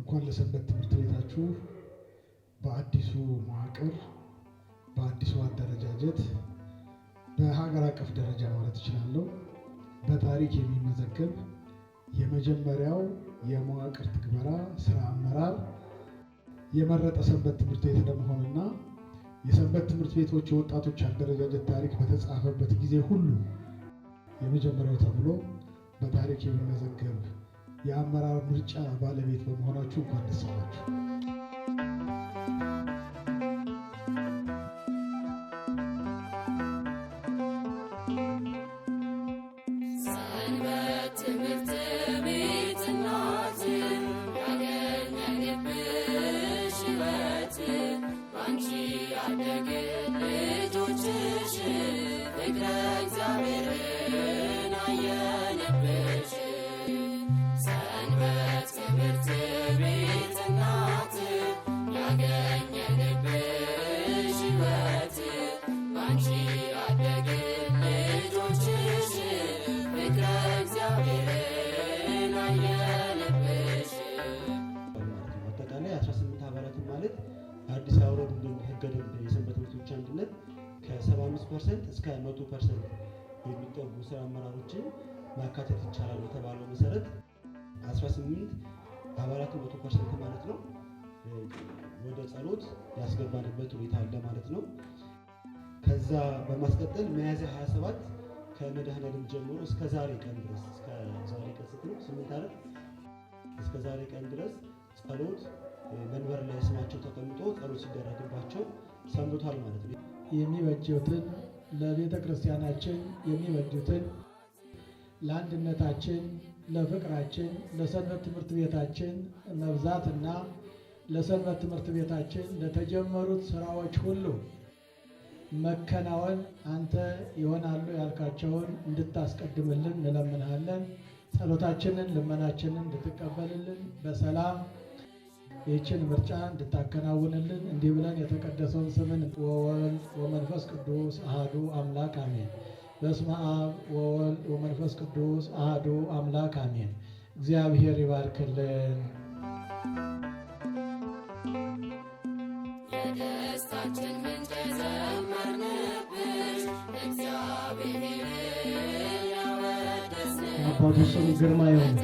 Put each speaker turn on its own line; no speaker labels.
እንኳን ለሰንበት ትምህርት ቤታችሁ በአዲሱ መዋቅር በአዲሱ አደረጃጀት በሀገር አቀፍ ደረጃ ማለት እችላለሁ በታሪክ የሚመዘገብ የመጀመሪያው የመዋቅር ትግበራ ስራ አመራር የመረጠ ሰንበት ትምህርት ቤት ለመሆንና የሰንበት ትምህርት ቤቶች የወጣቶች አደረጃጀት ታሪክ በተጻፈበት ጊዜ ሁሉ የመጀመሪያው ተብሎ በታሪክ የሚመዘገብ የአመራር ምርጫ ባለቤት በመሆናችሁ እንኳን ደስ አላችሁ።
ሰንበት ትምህርት ቤት እናት ያገኘንብሽ ሕይወት ባንቺ ያደገ ልጆችሽ ፍቅረ እግዚአብሔርን አየንብሽ። ሰንበት ትምህርት ቤት እናት ያገኘንብሽ ሕይወት ባንቺ ያደገ ልጆችሽ ፍቅረ እግዚአብሔርን አየንብሽ።
አጠቃላይ 18 አባላትን ማለት አዲስ አበባ ሕገ ደንብ የሰንበት ትምህርት ቤቶች አንድነት ከ75% እስከ 100% የሚጠጉ ስራ አመራሮችን ማካተት ይቻላል በተባለው መሰረት 18 አባላትን 100% ማለት ነው ወደ ጸሎት ያስገባንበት ሁኔታ አለ ማለት ነው። ከዛ በማስቀጠል ሚያዝያ 27 ከመድኃኔዓለም ጀምሮ እስከ ዛሬ ቀን ድረስ እስከ ዛሬ ቀን ስትሉ 8 አይደል እስከ ዛሬ ቀን ድረስ ጸሎት መንበር ላይ ስማቸው ተቀምጦ ጸሎት ሲደረግባቸው ሰንብቷል ማለት ነው።
የሚበጁትን ለቤተ ክርስቲያናችን የሚበጁትን ለአንድነታችን ለፍቅራችን ለሰንበት ትምህርት ቤታችን መብዛትና ለሰንበት ትምህርት ቤታችን ለተጀመሩት ስራዎች ሁሉ መከናወን አንተ ይሆናሉ ያልካቸውን እንድታስቀድምልን እንለምንሃለን። ጸሎታችንን ልመናችንን እንድትቀበልልን በሰላም ይህችን ምርጫ እንድታከናውንልን እንዲህ ብለን የተቀደሰውን ስምን ወወልድ ወመንፈስ ቅዱስ አሐዱ አምላክ አሜን። በስመ አብ ወወልድ ወመንፈስ ቅዱስ አሐዱ አምላክ አሜን። እግዚአብሔር ይባርክልን።
የደስታችን ምንጭ ዘመርንብሽ እግዚአብሔርን ያወደስን
አባቱ ስም ግርማ ይሁን።